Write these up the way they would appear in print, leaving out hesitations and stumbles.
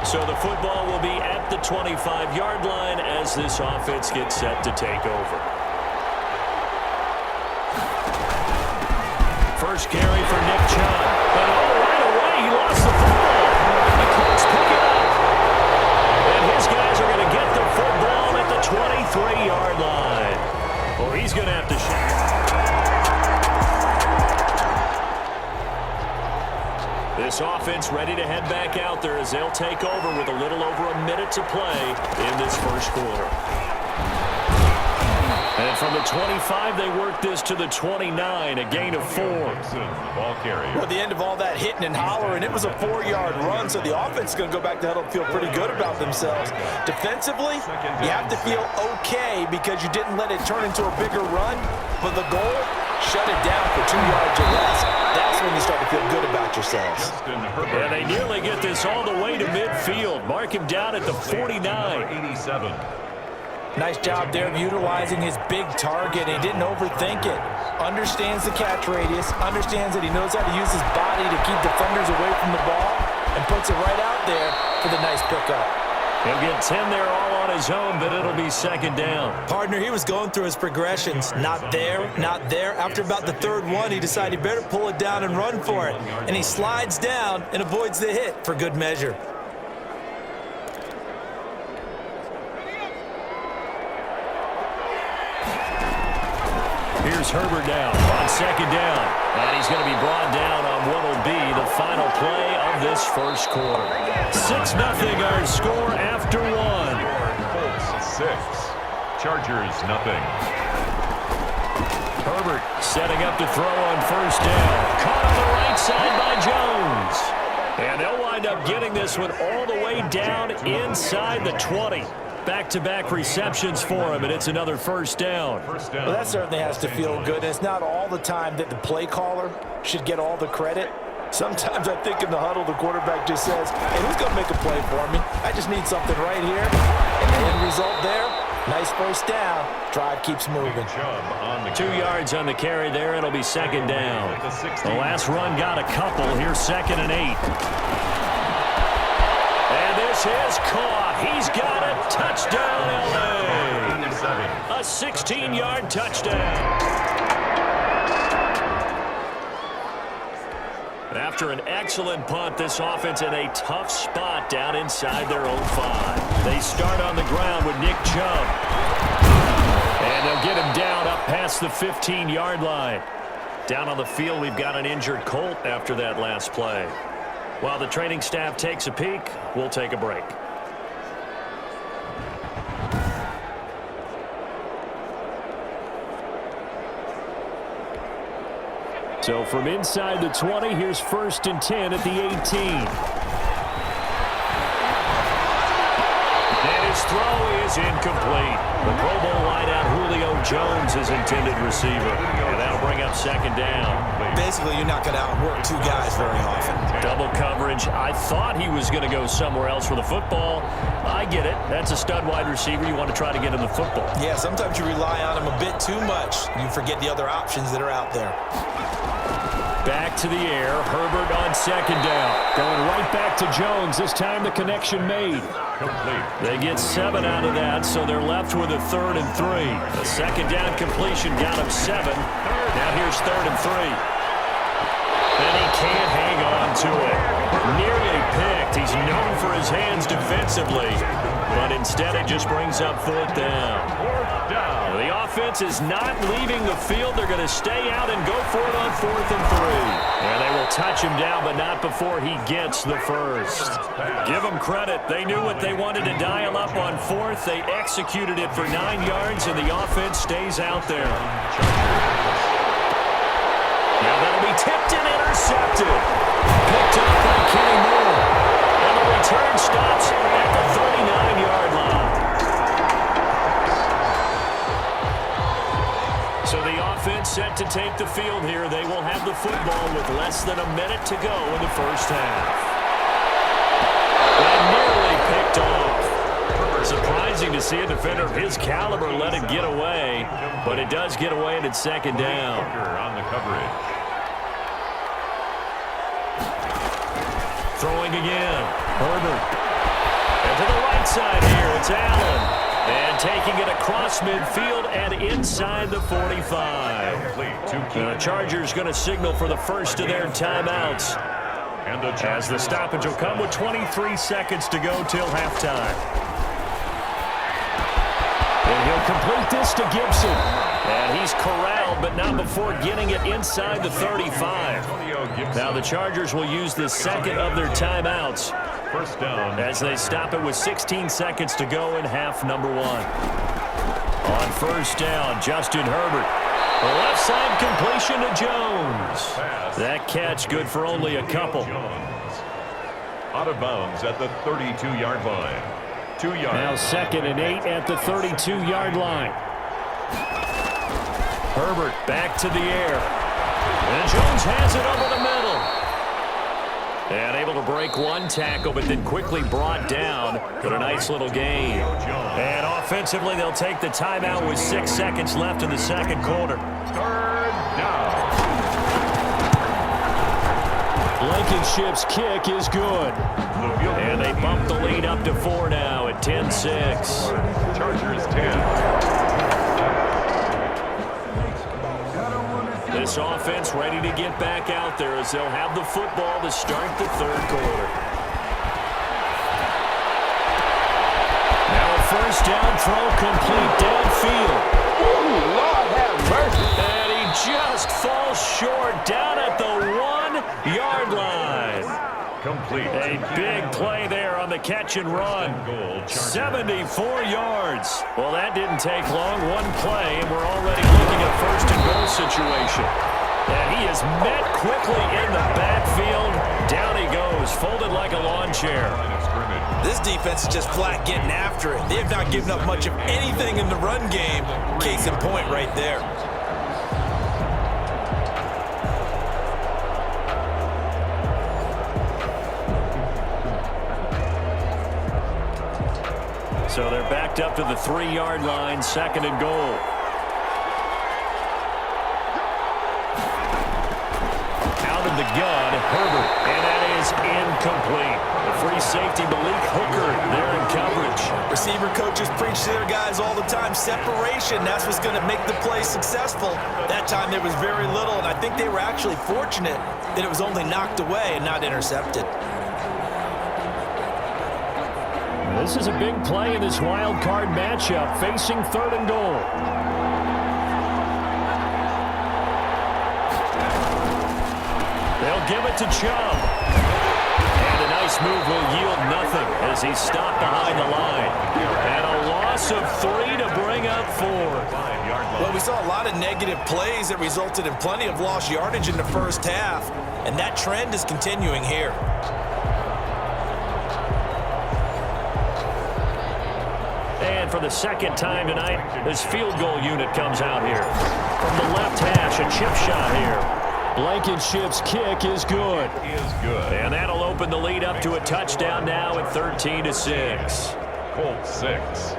So the football will be at the 25-yard line as this offense gets set to take over. First carry for Nick Chubb. But right away, he lost the football. The Colts pick it up. And his guys are going to get the football at the 23-yard line. Well, he's going to have to shoot. This offense ready to head back out there as they'll take over with a little over a minute to play in this first quarter. And from the 25, they work this to the 29, a gain of 4. Ball carrier. Well, the end of all that hitting and hollering, it was a 4-yard run, so the offense is going to go back to huddle and feel pretty good about themselves. Defensively, you have to feel okay because you didn't let it turn into a bigger run, but the goal, shut it down for 2 yards or less. That's when you start to feel good about yourselves. And they nearly get this all the way to midfield. Mark him down at the 49. 87. Nice job there of utilizing his big target. He didn't overthink it. Understands the catch radius. Understands that he knows how to use his body to keep defenders away from the ball. And puts it right out there for the nice pickup. He'll get 10 there all on his own, but it'll be second down. Partner, he was going through his progressions. Not there, not there. After about the third one, he decided he better pull it down and run for it. And he slides down and avoids the hit for good measure. Here's Herbert down on second down. And he's going to be brought down on what will be the final play of this first quarter. 6-0 our score after one. Colts 6. Chargers nothing. Herbert setting up to throw on first down. Caught on the right side by Jones. And they'll wind up getting this one all the way down inside the 20. Back-to-back receptions for him, and it's another first down. Well, that certainly has to feel good. It's not all the time that the play caller should get all the credit. Sometimes I think in the huddle, the quarterback just says, hey, who's going to make a play for me? I just need something right here. And the end result there, nice first down. Drive keeps moving. 2 yards on the carry there. It'll be second down. The last run got a couple. Here's 2nd and 8. And this is caught. He's got a touchdown, L.A. A 16-yard touchdown. After an excellent punt, this offense in a tough spot down inside their own 5. They start on the ground with Nick Chubb. And they'll get him down up past the 15-yard line. Down on the field, we've got an injured Colt after that last play. While the training staff takes a peek, we'll take a break. So from inside the 20, here's 1st and 10 at the 18. And his throw is incomplete. The Pro Bowl wideout Julio Jones is intended receiver. And that'll bring up 2nd down. Basically, you're not going to outwork 2 guys very often. Double coverage. I thought he was going to go somewhere else for the football. I get it. That's a stud wide receiver. You want to try to get him the football. Yeah, sometimes you rely on him a bit too much. You forget the other options that are out there. Back to the air. Herbert on 2nd down. Going right back to Jones. This time the connection made. Complete. They get 7 out of that, so they're left with a 3rd and 3. The 2nd down completion got him 7. Now here's 3rd and 3. And he can't hang on to it. Nearly picked. He's known for his hands defensively, but instead it just brings up 4th down. The offense is not leaving the field. They're going to stay out and go for it on 4th and 3. And they will touch him down, but not before he gets the first. Give them credit. They knew what they wanted to dial up on 4th. They executed it for 9 yards, and the offense stays out there. Now that'll be tipped and intercepted. Picked up by Kenny Moore. And the return stops at the 39-yard line. So the offense set to take the field here. They will have the football with less than a minute to go in the first half. And nearly picked off. Surprising to see a defender of his caliber let it get away, but it does get away and it's 2nd down. On the coverage. Throwing again. Herbert. And to the right side here, it's Allen. And taking it across midfield and inside the 45. The Chargers going to signal for the first of their timeouts. As the stoppage will come with 23 seconds to go till halftime. And he'll complete this to Gibson. And he's corralled, but not before getting it inside the 35. Now the Chargers will use the second of their timeouts. First down. As they stop it with 16 seconds to go in half number one. On first down, Justin Herbert. The left side completion to Jones. That catch good for only a couple. Out of bounds at the 32-yard line. 2 yards. Now 2nd and 8 at the 32-yard line. Herbert back to the air. And Jones has it over the middle. And able to break one tackle, but then quickly brought down. But a nice little gain. And offensively, they'll take the timeout with 6 seconds left in the second quarter. Third down. Blankenship's kick is good. And they bump the lead up to 4 now at 10-6. Chargers 10. This offense ready to get back out there as they'll have the football to start the third quarter. Now a first down throw complete downfield. Ooh, Lord have mercy. And he just falls short down at the 1-yard line. Complete. A big play there on the catch and run. 74 yards. Well, that didn't take long. One play, and we're already looking at a first and goal situation. And he is met quickly in the backfield. Down he goes, folded like a lawn chair. This defense is just flat getting after it. They have not given up much of anything in the run game. Case in point right there. So they're backed up to the 3-yard line, 2nd and goal. Out of the gun, Herbert, and that is incomplete. The free safety, Malik Hooker, there in coverage. Receiver coaches preach to their guys all the time. Separation, that's what's going to make the play successful. That time there was very little, and I think they were actually fortunate that it was only knocked away and not intercepted. This is a big play in this wild card matchup, facing 3rd and goal. They'll give it to Chubb. And a nice move will yield nothing as he's stopped behind the line. And a loss of 3 to bring up 4. Well, we saw a lot of negative plays that resulted in plenty of lost yardage in the first half, and that trend is continuing here. And for the second time tonight, this field goal unit comes out here. From the left hash, a chip shot here. Blankenship's kick is good. And that'll open the lead up to a touchdown now at 13-6. Colts 6.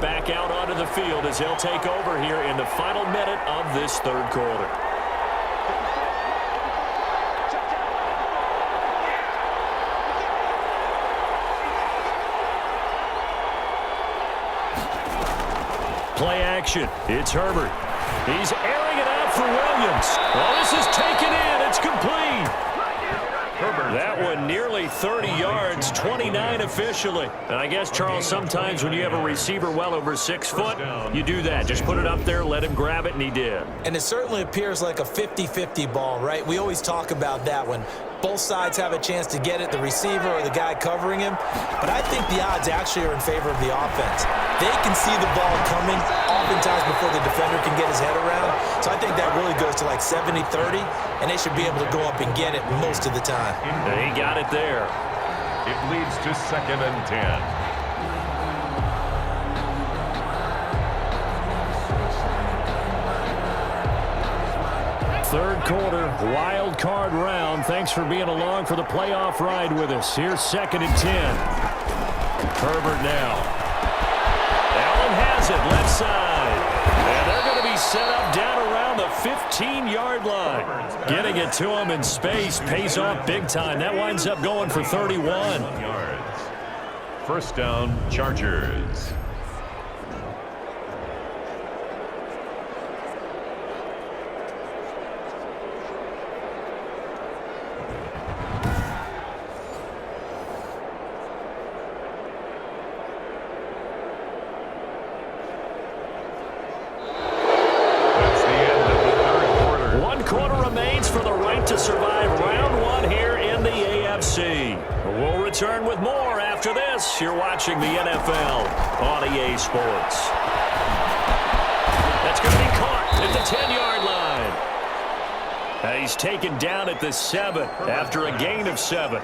Back out onto the field as he'll take over here in the final minute of this third quarter. Play action. It's Herbert. He's airing it out for Williams. Well, this is taken in. It's complete. That one nearly 30 yards, 29 officially. And I guess, Charles, sometimes when you have a receiver well over 6 foot, you do that. Just put it up there, let him grab it, and he did. And it certainly appears like a 50-50 ball, right? We always talk about that when both sides have a chance to get it, the receiver or the guy covering him. But I think the odds actually are in favor of the offense. They can see the ball coming oftentimes before the defender can get his head around. So I think that really goes to like 70-30, and they should be able to go up and get it most of the time. And he got it there. It leads to 2nd and 10. Third quarter, wild card round. Thanks for being along for the playoff ride with us. Here's 2nd and 10. Herbert now. Allen has it, left side. And they're going to be set up down around the 15-yard line. Getting it to him in space pays off big time. That winds up going for 31. First down, Chargers. We'll return with more after this. You're watching the NFL on EA Sports. That's going to be caught at the 10-yard line. He's taken down at the 7 after a gain of 7.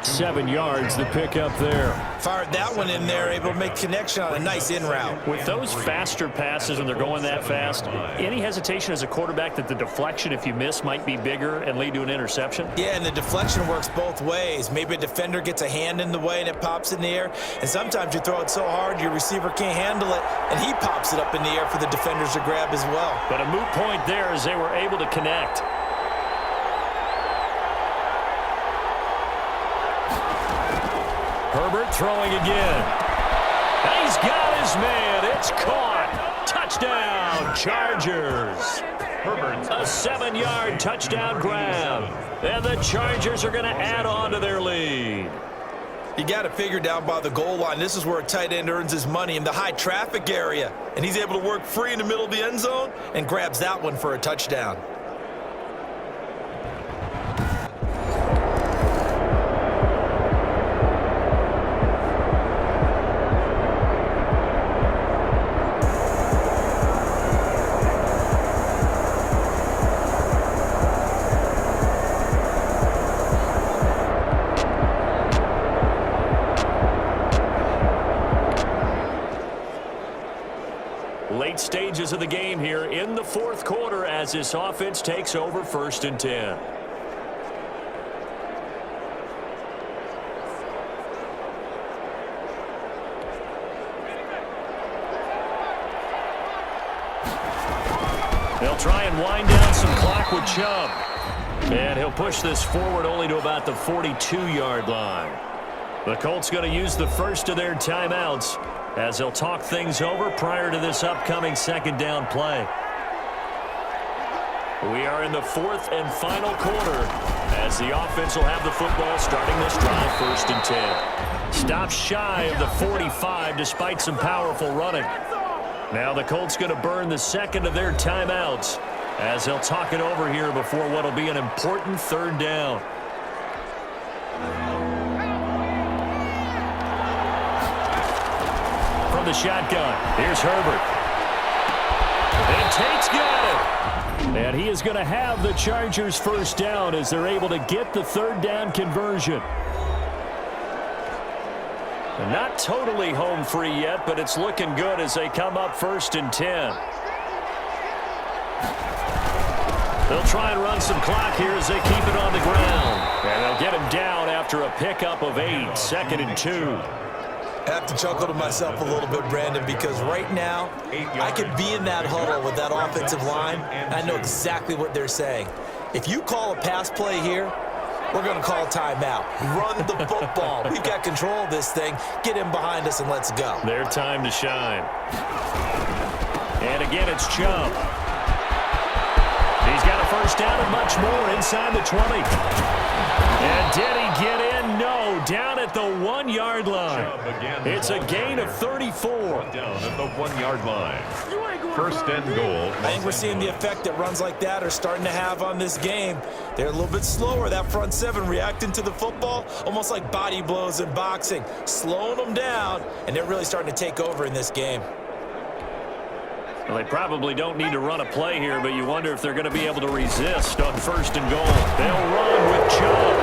7 yards, the pickup there. Fired that one in there, able to make connection on a nice in route. With those faster passes when they're going that fast, any hesitation as a quarterback that the deflection, if you miss, might be bigger and lead to an interception? Yeah, and the deflection works both ways. Maybe a defender gets a hand in the way and it pops in the air, and sometimes you throw it so hard your receiver can't handle it, and he pops it up in the air for the defenders to grab as well. But a moot point there as they were able to connect. Herbert throwing again. He's got his man. It's caught. Touchdown, Chargers. Herbert, a 7-yard touchdown grab. And the Chargers are going to add on to their lead. You got to figure down by the goal line. This is where a tight end earns his money, in the high traffic area. And he's able to work free in the middle of the end zone and grabs that one for a touchdown. Late stages of the game here in the fourth quarter as this offense takes over 1st and 10. They'll try and wind down some clock with Chubb. And he'll push this forward only to about the 42-yard line. The Colts going to use the first of their timeouts as they'll talk things over prior to this upcoming 2nd down play. We are in the 4th and final quarter as the offense will have the football starting this drive 1st and 10. Stops shy of the 45 despite some powerful running. Now the Colts going to burn the 2nd of their timeouts as they'll talk it over here before what will be an important 3rd down. The shotgun. Here's Herbert. And Tate's got it. And he is going to have the Chargers first down as they're able to get the 3rd down conversion. And not totally home free yet, but it's looking good as they come up 1st and 10. They'll try and run some clock here as they keep it on the ground. And they'll get him down after a pickup of 8, 2nd and 2. I have to chuckle to myself a little bit, Brandon, because right now I could be in that huddle with that offensive line, and I know exactly what they're saying. If you call a pass play here, we're going to call a timeout. Run the football. We've got control of this thing. Get him behind us and let's go. Their time to shine. And again, it's Chubb. He's got a first down and much more inside the 20. And did he get in? No, down at the 1-yard line. It's a gain of 34. Down at the 1-yard line. 1st and goal. I think we're seeing the effect that runs like that are starting to have on this game. They're a little bit slower, that front 7, reacting to the football, almost like body blows in boxing, slowing them down, and they're really starting to take over in this game. Well, they probably don't need to run a play here, but you wonder if they're going to be able to resist on 1st and goal. They'll run with Chubb.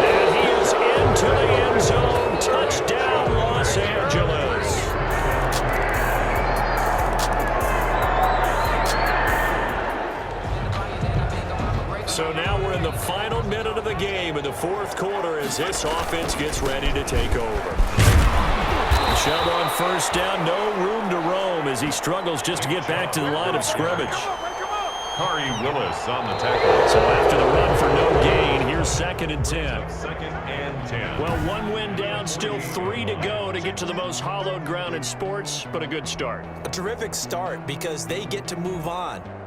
And he is into the end zone. Touchdown, Los Angeles. final minute of the game in the fourth quarter as this offense gets ready to take over. Shove on first down, no room to roam as he struggles just to get back to the line of scrimmage. Kari Willis on the tackle. So after the run for no gain, here's 2nd and 10. Second and 10. Well, 1 win down, still 3 to go to get to the most hallowed ground in sports, but a good start. A terrific start because they get to move on.